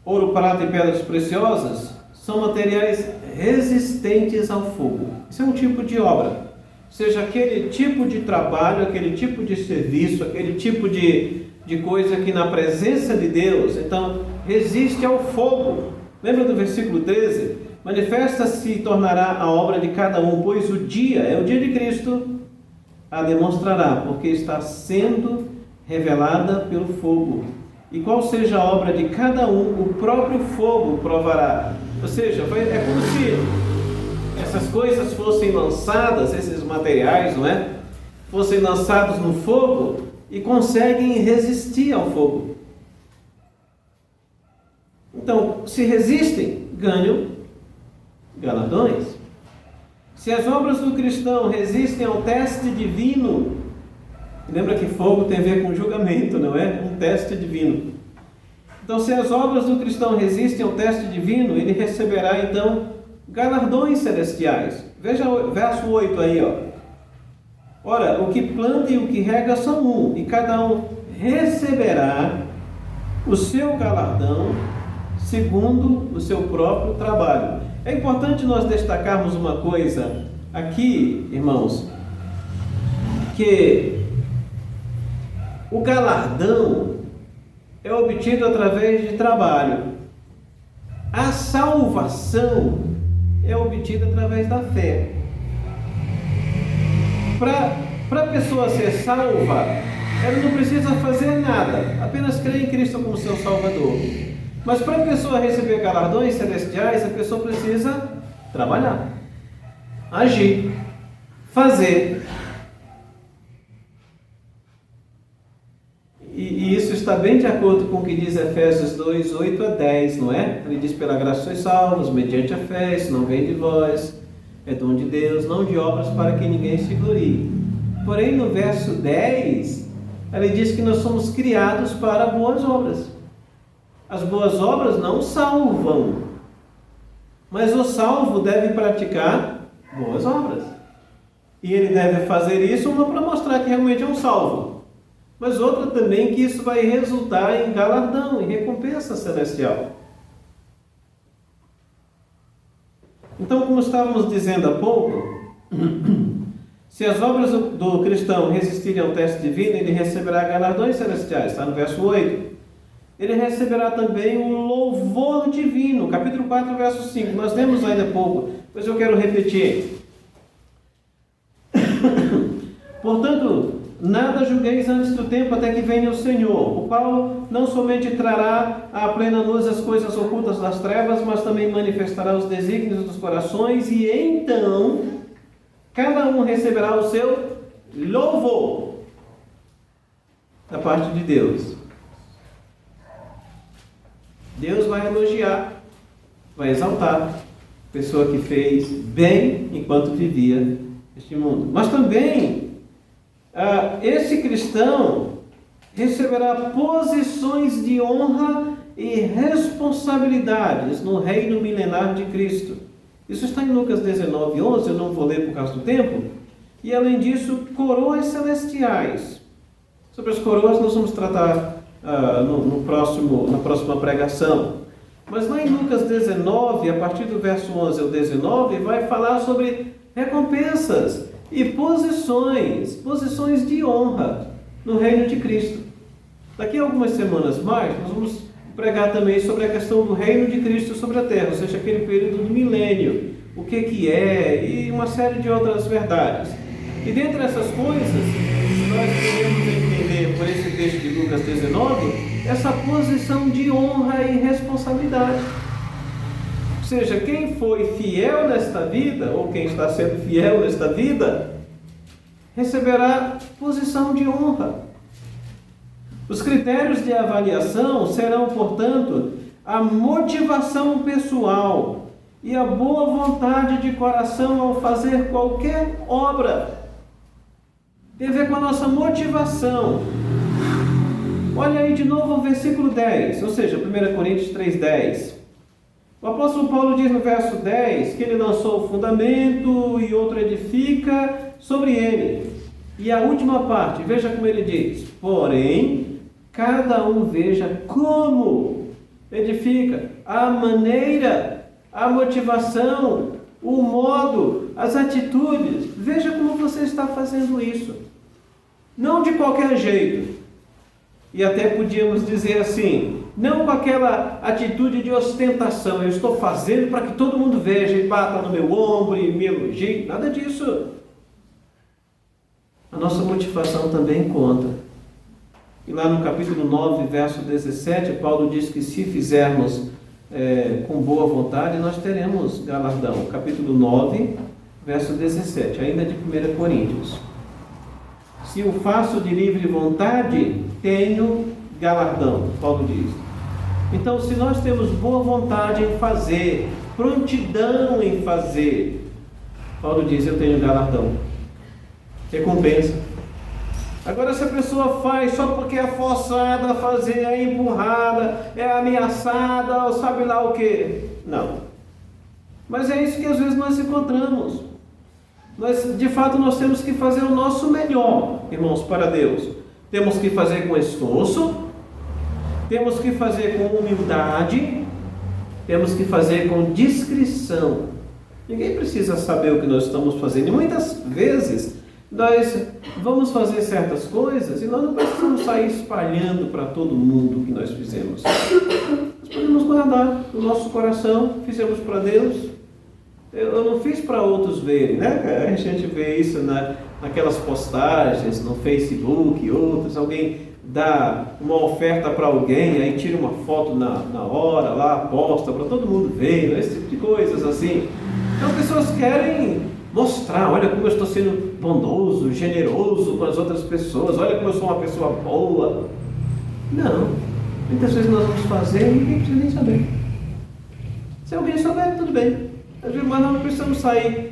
ouro, prata e pedras preciosas, são materiais resistentes ao fogo. Isso é um tipo de obra. Ou seja, aquele tipo de trabalho, aquele tipo de serviço, aquele tipo de coisa que na presença de Deus, então, resiste ao fogo. Lembra do versículo 13? Manifesta-se e tornará a obra de cada um, pois o dia, é o dia de Cristo, a demonstrará, porque está sendo revelada pelo fogo. E qual seja a obra de cada um, o próprio fogo provará. Ou seja, é como se essas coisas fossem lançadas, esses materiais, não é? Fossem lançados no fogo, e conseguem resistir ao fogo. Então, se resistem, ganham galardões. Se as obras do cristão resistem ao teste divino, lembra que fogo tem a ver com julgamento, não é? Um teste divino. Então, se as obras do cristão resistem ao teste divino, ele receberá, então, galardões celestiais. Veja o verso 8 aí, ó. Ora, o que planta e o que rega são um, e cada um receberá o seu galardão segundo o seu próprio trabalho. É importante nós destacarmos uma coisa aqui, irmãos, que o galardão é obtido através de trabalho. A salvação é obtida através da fé. Para a pessoa ser salva, ela não precisa fazer nada, apenas crer em Cristo como seu Salvador. Mas para a pessoa receber galardões celestiais, a pessoa precisa trabalhar, agir, fazer. E isso está bem de acordo com o que diz Efésios 2, 8 a 10, não é? Ele diz: pela graça sois salvos, mediante a fé, isso não vem de vós, é dom de Deus, não de obras para que ninguém se glorie. Porém, no verso 10, ele diz que nós somos criados para boas obras. As boas obras não salvam, mas o salvo deve praticar boas obras. E ele deve fazer isso, uma para mostrar que realmente é um salvo, mas outra também que isso vai resultar em galardão, em recompensa celestial. Então, como estávamos dizendo há pouco, se as obras do cristão resistirem ao teste divino, ele receberá galardões celestiais, está no verso 8. Ele receberá também um louvor divino, capítulo 4, verso 5. Nós lemos ainda há pouco, mas eu quero repetir. Portanto, nada julgueis antes do tempo, até que venha o Senhor, o qual não somente trará à plena luz as coisas ocultas das trevas, mas também manifestará os desígnios dos corações, e então cada um receberá o seu louvor da parte de Deus. Deus vai elogiar, vai exaltar a pessoa que fez bem enquanto vivia este mundo. Mas também esse cristão receberá posições de honra e responsabilidades no reino milenar de Cristo. Isso está em Lucas 19, 11, eu não vou ler por causa do tempo. E além disso, coroas celestiais. Sobre as coroas nós vamos tratar na próxima pregação. Mas lá em Lucas 19, a partir do verso 11 ao 19, vai falar sobre recompensas e posições de honra no reino de Cristo. Daqui a algumas semanas mais, nós vamos pregar também sobre a questão do reino de Cristo sobre a terra, ou seja, aquele período do milênio, o que é, e uma série de outras verdades. E dentre essas coisas, nós podemos entender por esse texto de Lucas 19, essa posição de honra e responsabilidade. Ou seja, quem foi fiel nesta vida, ou quem está sendo fiel nesta vida, receberá posição de honra. Os critérios de avaliação serão, portanto, a motivação pessoal e a boa vontade de coração ao fazer qualquer obra. Tem a ver com a nossa motivação. Olha aí de novo o versículo 10, ou seja, 1 Coríntios 3,10. O apóstolo Paulo diz no verso 10 que ele lançou o fundamento e outro edifica sobre ele. E a última parte, veja como ele diz: porém, cada um veja como edifica, a maneira, a motivação, o modo, as atitudes. Veja como você está fazendo isso. Não de qualquer jeito. E até podíamos dizer assim, não com aquela atitude de ostentação. Eu estou fazendo para que todo mundo veja e bata no meu ombro e me elogie. Nada disso. A nossa motivação também conta. E lá no capítulo 9, verso 17, Paulo diz que se fizermos com boa vontade, nós teremos galardão. Capítulo 9, verso 17, ainda de 1 Coríntios. Se o faço de livre vontade, tenho galardão, Paulo diz. Então, se nós temos boa vontade em fazer, prontidão em fazer, Paulo diz, eu tenho galardão, recompensa. Agora, se a pessoa faz só porque é forçada a fazer, é empurrada, é ameaçada, ou sabe lá o que, não. Mas é isso que às vezes nós encontramos. De fato, nós temos que fazer o nosso melhor, irmãos, para Deus. Temos que fazer com esforço, temos que fazer com humildade, temos que fazer com discrição. Ninguém precisa saber o que nós estamos fazendo. E muitas vezes nós vamos fazer certas coisas e nós não precisamos sair espalhando para todo mundo o que nós fizemos. Nós podemos guardar no nosso coração, fizemos para Deus. Eu não fiz para outros verem, né? A gente vê isso naquelas postagens no Facebook e outros, alguém dá uma oferta para alguém, aí tira uma foto na hora lá, posta para todo mundo ver, esse tipo de coisas assim. Então, pessoas querem mostrar, olha como eu estou sendo bondoso, generoso com as outras pessoas, olha como eu sou uma pessoa boa. Não, muitas vezes nós vamos fazer e ninguém precisa nem saber. Se alguém souber, tudo bem. Mas nós não precisamos sair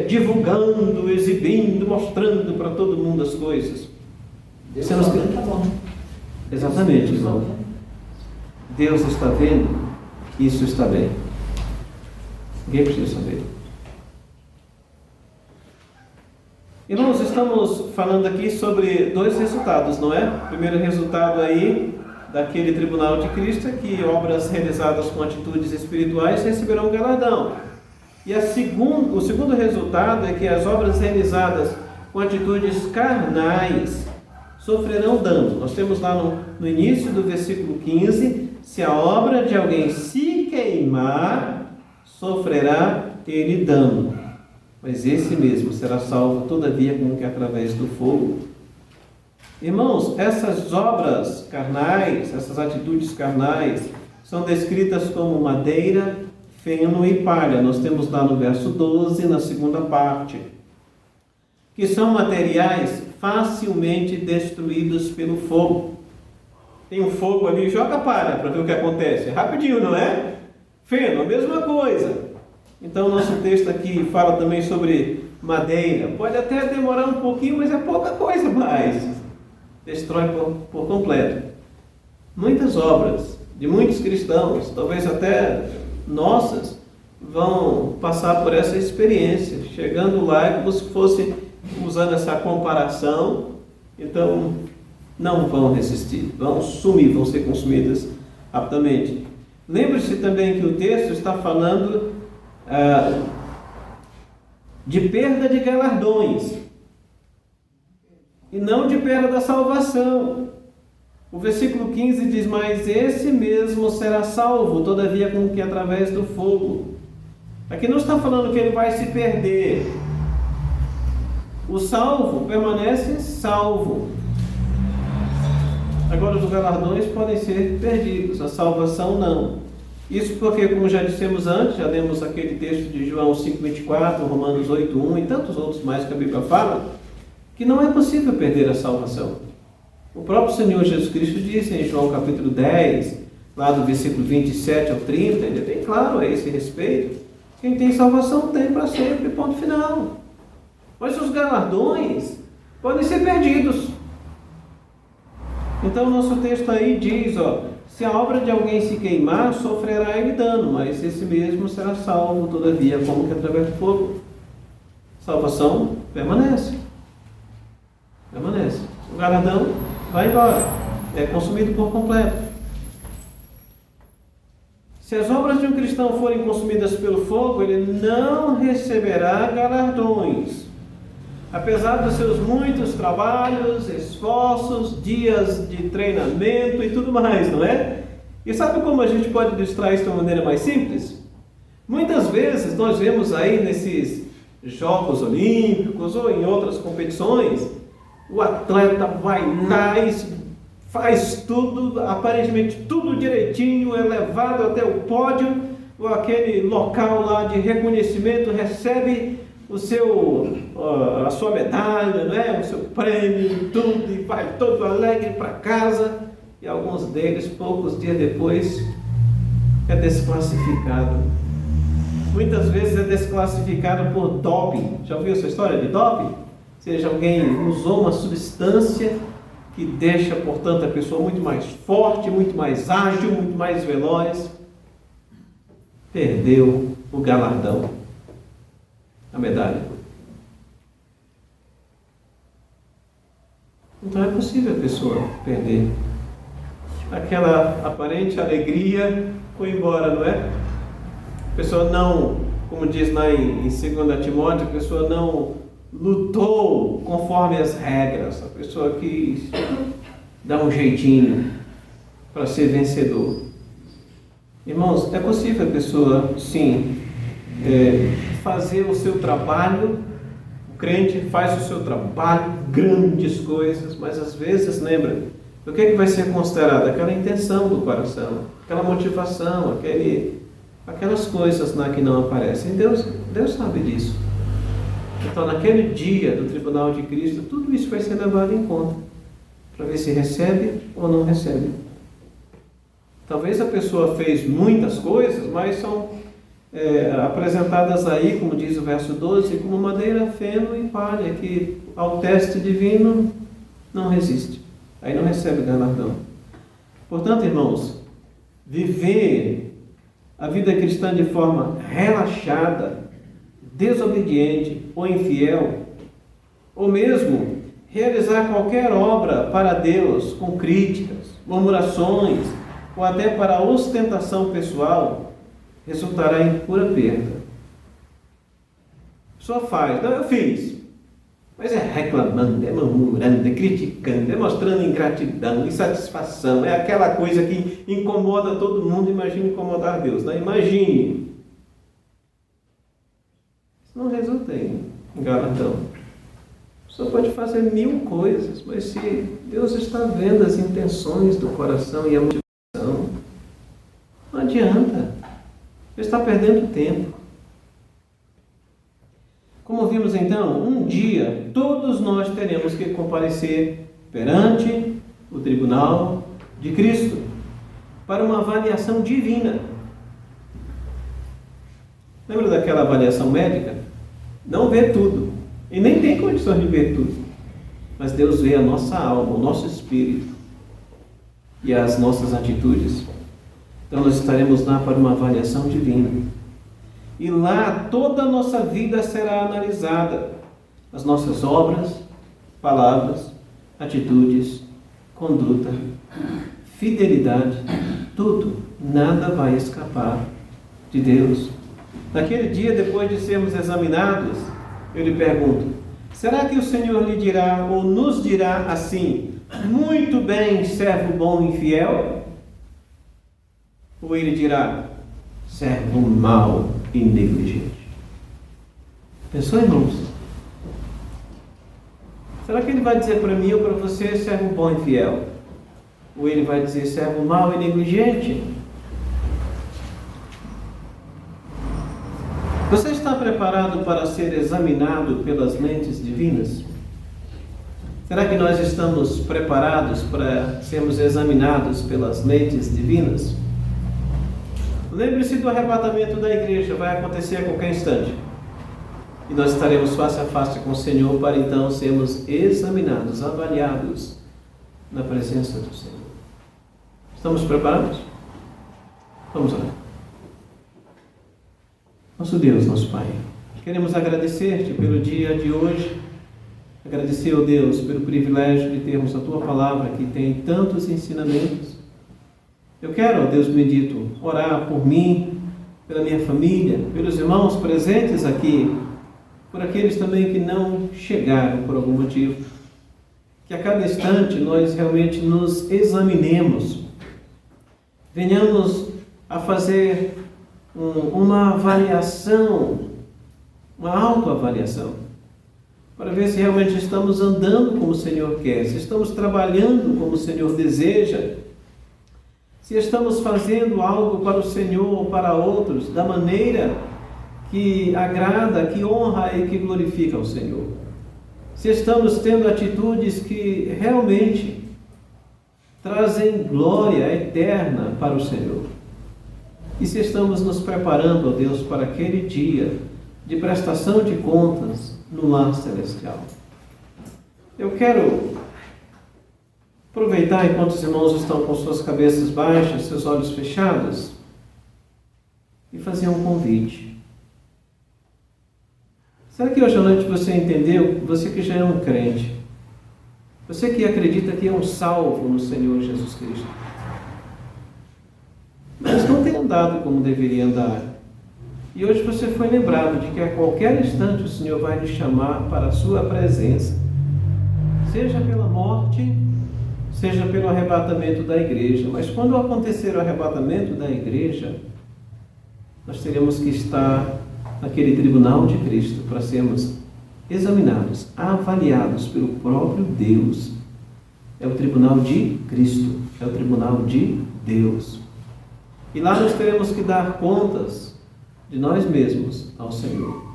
divulgando, exibindo, mostrando para todo mundo as coisas. Deus está vendo, tá bom. Exatamente, irmão. Deus está vendo, isso está bem. Ninguém precisa saber. Irmãos, estamos falando aqui sobre dois resultados, não é? O primeiro resultado aí daquele tribunal de Cristo é que obras realizadas com atitudes espirituais receberão galardão. E o segundo resultado é que as obras realizadas com atitudes carnais sofrerão dano. Nós temos lá no início do versículo 15, se a obra de alguém se queimar, sofrerá ele dano, mas esse mesmo será salvo, todavia, como que através do fogo. Irmãos, essas obras carnais, essas atitudes carnais, são descritas como madeira, feno e palha. Nós temos lá no verso 12, na segunda parte, que são materiais facilmente destruídos pelo fogo. Tem um fogo ali, joga palha para ver o que acontece. É rapidinho, não é? Feno, a mesma coisa. Então, nosso texto aqui fala também sobre madeira. Pode até demorar um pouquinho, mas é pouca coisa mais. Destrói por completo. Muitas obras de muitos cristãos, talvez até nossas, vão passar por essa experiência. Chegando lá é como se fosse usando essa comparação. Então, não vão resistir, vão sumir, vão ser consumidas rapidamente. Lembre-se também que o texto está falando de perda de galardões e não de perda da salvação. O versículo 15 diz, mas esse mesmo será salvo, todavia como que através do fogo. Aqui não está falando que ele vai se perder. O salvo permanece salvo. Agora os galardões podem ser perdidos, a salvação não. Isso porque, como já dissemos antes, já lemos aquele texto de João 5,24, Romanos 8,1 e tantos outros mais que a Bíblia fala, que não é possível perder a salvação. O próprio Senhor Jesus Cristo disse em João capítulo 10, lá do versículo 27 ao 30, ele é bem claro a esse respeito. Quem tem salvação tem para sempre, ponto final. Mas os galardões podem ser perdidos. Então o nosso texto aí diz, se a obra de alguém se queimar, sofrerá ele dano, mas esse mesmo será salvo, todavia, como que através do fogo. Salvação permanece. Permanece. O galardão vai embora. É consumido por completo. Se as obras de um cristão forem consumidas pelo fogo, ele não receberá galardões. Apesar dos seus muitos trabalhos, esforços, dias de treinamento e tudo mais, não é? E sabe como a gente pode ilustrar isso de uma maneira mais simples? Muitas vezes nós vemos aí nesses Jogos Olímpicos ou em outras competições, o atleta vai lá e faz tudo, aparentemente tudo direitinho, é levado até o pódio, ou aquele local lá de reconhecimento, recebe a sua medalha, não é? O seu prêmio, tudo, e vai todo alegre para casa, e alguns deles, poucos dias depois, é desclassificado. Muitas vezes é desclassificado por doping. Já ouviu essa história de doping? Ou seja, alguém usou uma substância que deixa, portanto, a pessoa muito mais forte, muito mais ágil, muito mais veloz. Perdeu o galardão, a medalha. Então é possível a pessoa perder. Aquela aparente alegria foi embora, não é? A pessoa não, como diz lá em 2 Timóteo, a pessoa não lutou conforme as regras. A pessoa quis dar um jeitinho para ser vencedor. Irmãos, é possível a pessoa, sim, fazer o seu trabalho. O crente faz o seu trabalho, grandes coisas, mas às vezes, lembra, o que vai ser considerado? Aquela intenção do coração, aquela motivação, aquelas coisas que não aparecem. Deus sabe disso. Então, naquele dia do tribunal de Cristo, tudo isso vai ser levado em conta, para ver se recebe ou não recebe. Talvez a pessoa fez muitas coisas, mas são apresentadas aí, como diz o verso 12, como madeira, feno e palha, que ao teste divino não resiste. Aí não recebe galardão. Portanto, irmãos, viver a vida cristã de forma relaxada, desobediente ou infiel, ou mesmo realizar qualquer obra para Deus com críticas, murmurações, ou até para ostentação pessoal, resultará em pura perda. Só faz, não, eu fiz, mas é reclamando, é murmurando, é criticando, é mostrando ingratidão, insatisfação, é aquela coisa que incomoda todo mundo. Imagine incomodar Deus, né? Imagine. Isso não resulta em galardão. Você pode fazer 1000 coisas, mas se Deus está vendo as intenções do coração e a motivação, não adianta. Você está perdendo tempo. Como vimos então, um dia todos nós teremos que comparecer perante o tribunal de Cristo para uma avaliação divina. Lembra daquela avaliação médica? Não vê tudo, e nem tem condições de ver tudo, mas Deus vê a nossa alma, o nosso espírito e as nossas atitudes. Então nós estaremos lá para uma avaliação divina. E lá toda a nossa vida será analisada. As nossas obras, palavras, atitudes, conduta, fidelidade, tudo, nada vai escapar de Deus. Naquele dia, depois de sermos examinados, eu lhe pergunto: será que o Senhor lhe dirá ou nos dirá assim: muito bem, servo bom e fiel? Ou ele dirá: servo mau e negligente? Pensou, irmãos? Será que ele vai dizer para mim ou para você: servo bom e fiel? Ou ele vai dizer: servo mau e negligente? Você está preparado para ser examinado pelas lentes divinas? Será que nós estamos preparados para sermos examinados pelas lentes divinas? Lembre-se do arrebatamento da igreja, vai acontecer a qualquer instante. E nós estaremos face a face com o Senhor para então sermos examinados, avaliados na presença do Senhor. Estamos preparados? Vamos lá. Nosso Deus, nosso Pai, queremos agradecer-te pelo dia de hoje, agradecer, ó Deus, pelo privilégio de termos a Tua Palavra que tem tantos ensinamentos. Eu quero, ó Deus bendito, orar por mim, pela minha família, pelos irmãos presentes aqui, por aqueles também que não chegaram por algum motivo. Que a cada instante nós realmente nos examinemos, venhamos a fazer uma avaliação, uma autoavaliação, para ver se realmente estamos andando como o Senhor quer, se estamos trabalhando como o Senhor deseja, se estamos fazendo algo para o Senhor ou para outros da maneira que agrada, que honra e que glorifica ao Senhor. Se estamos tendo atitudes que realmente trazem glória eterna para o Senhor. E se estamos nos preparando, ó Deus, para aquele dia de prestação de contas no lar celestial. Eu quero aproveitar enquanto os irmãos estão com suas cabeças baixas, seus olhos fechados, e fazer um convite. Será que hoje à noite você entendeu? Você que já é um crente, você que acredita que é um salvo no Senhor Jesus Cristo, mas não tem andado como deveria andar. E hoje você foi lembrado de que a qualquer instante o Senhor vai lhe chamar para a sua presença, seja pela morte, seja pelo arrebatamento da igreja. Mas quando acontecer o arrebatamento da igreja, nós teremos que estar naquele tribunal de Cristo para sermos examinados, avaliados pelo próprio Deus. É o tribunal de Cristo, é o tribunal de Deus. E lá nós teremos que dar contas de nós mesmos ao Senhor.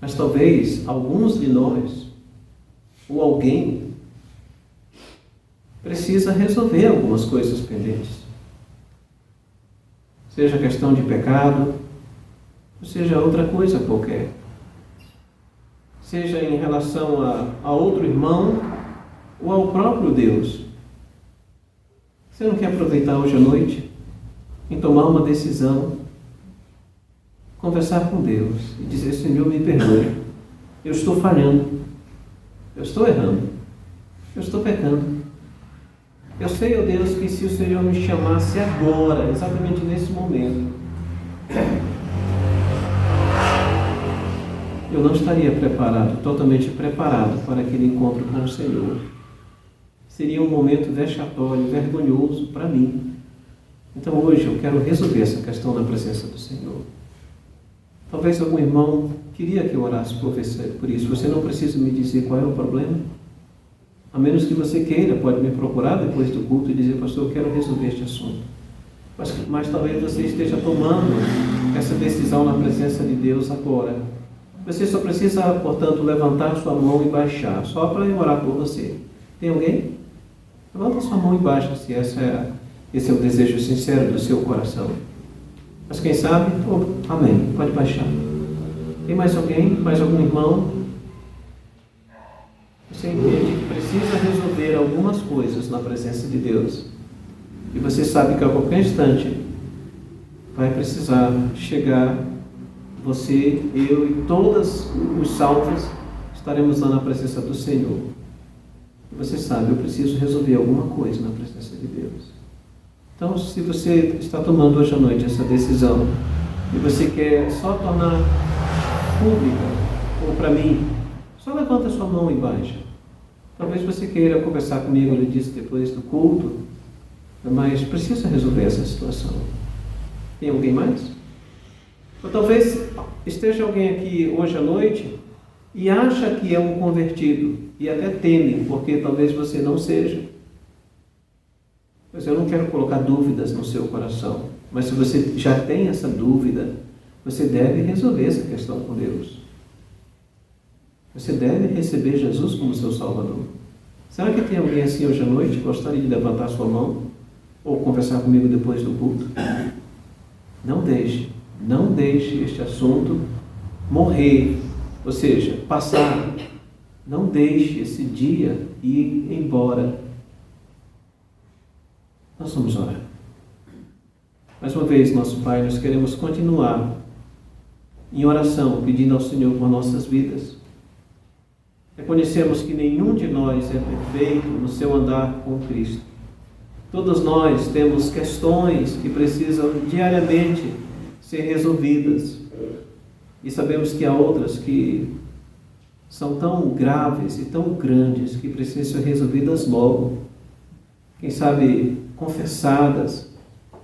Mas talvez alguns de nós, ou alguém, precisa resolver algumas coisas pendentes. Seja questão de pecado, ou seja outra coisa qualquer. Seja em relação a outro irmão, ou ao próprio Deus. Você não quer aproveitar hoje à noite em tomar uma decisão, conversar com Deus e dizer: Senhor, me perdoe, eu estou falhando, eu estou errando, eu estou pecando. Eu sei, ó Deus, que se o Senhor me chamasse agora, exatamente nesse momento, eu não estaria preparado, totalmente preparado para aquele encontro com o Senhor. Seria um momento vexatório, vergonhoso para mim. Então hoje eu quero resolver essa questão na presença do Senhor. Talvez algum irmão queria que eu orasse por isso. Você não precisa me dizer qual é o problema. A menos que você queira, pode me procurar depois do culto e dizer: pastor, eu quero resolver este assunto. Mas talvez você esteja tomando essa decisão na presença de Deus agora. Você só precisa, portanto, levantar sua mão e baixar, só para eu orar por você. Tem alguém? Levanta sua mão e baixa, se esse é o desejo sincero do seu coração. Mas quem sabe, amém, pode baixar. Tem mais alguém? Mais algum irmão? Você entende que precisa resolver algumas coisas na presença de Deus. E você sabe que a qualquer instante vai precisar chegar, você, eu e todos os salvos estaremos lá na presença do Senhor. E você sabe, eu preciso resolver alguma coisa na presença de Deus. Então, se você está tomando hoje à noite essa decisão e você quer só tornar pública, ou para mim, só levanta sua mão e baixa. Talvez você queira conversar comigo, eu lhe disse, depois do culto, mas precisa resolver essa situação. Tem alguém mais? Ou talvez esteja alguém aqui hoje à noite e acha que é um convertido e até teme, porque talvez você não seja. Mas eu não quero colocar dúvidas no seu coração, mas se você já tem essa dúvida, você deve resolver essa questão com Deus. Você deve receber Jesus como seu Salvador. Será que tem alguém assim hoje à noite que gostaria de levantar sua mão ou conversar comigo depois do culto? Não deixe este assunto morrer, ou seja, passar. Não deixe esse dia ir embora. Nós vamos orar. Mais uma vez, nosso Pai, nós queremos continuar em oração, pedindo ao Senhor por nossas vidas. Reconhecemos que nenhum de nós é perfeito no seu andar com Cristo. Todos nós temos questões que precisam diariamente ser resolvidas. E sabemos que há outras que são tão graves e tão grandes que precisam ser resolvidas logo. Quem sabe confessadas,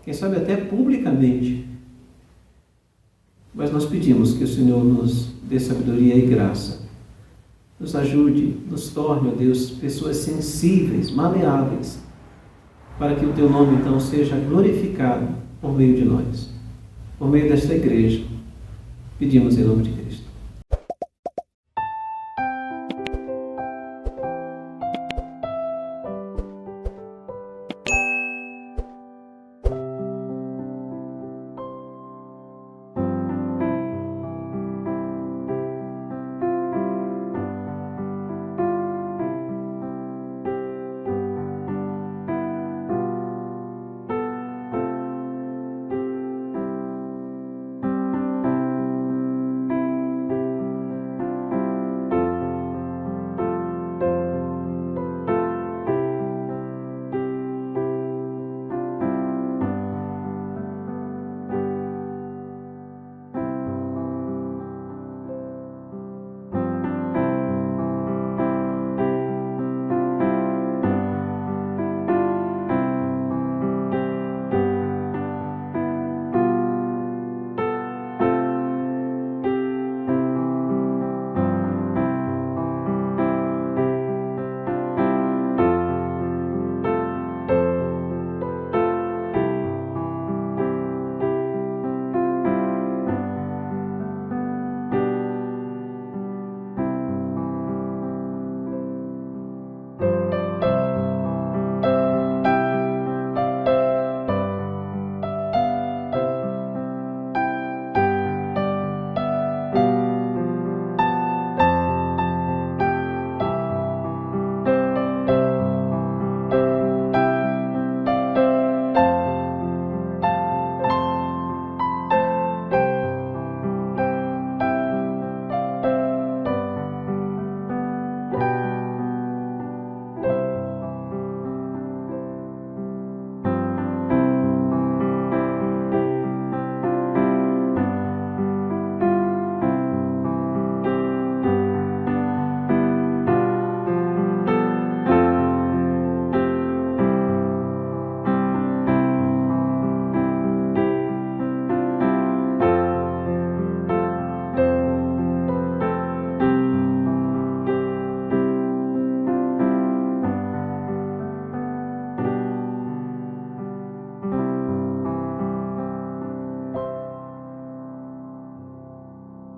quem sabe até publicamente. Mas nós pedimos que o Senhor nos dê sabedoria e graça. Nos ajude, nos torne, ó Deus, pessoas sensíveis, maleáveis, para que o Teu nome então seja glorificado por meio de nós. por meio desta igreja. Pedimos em nome de Cristo.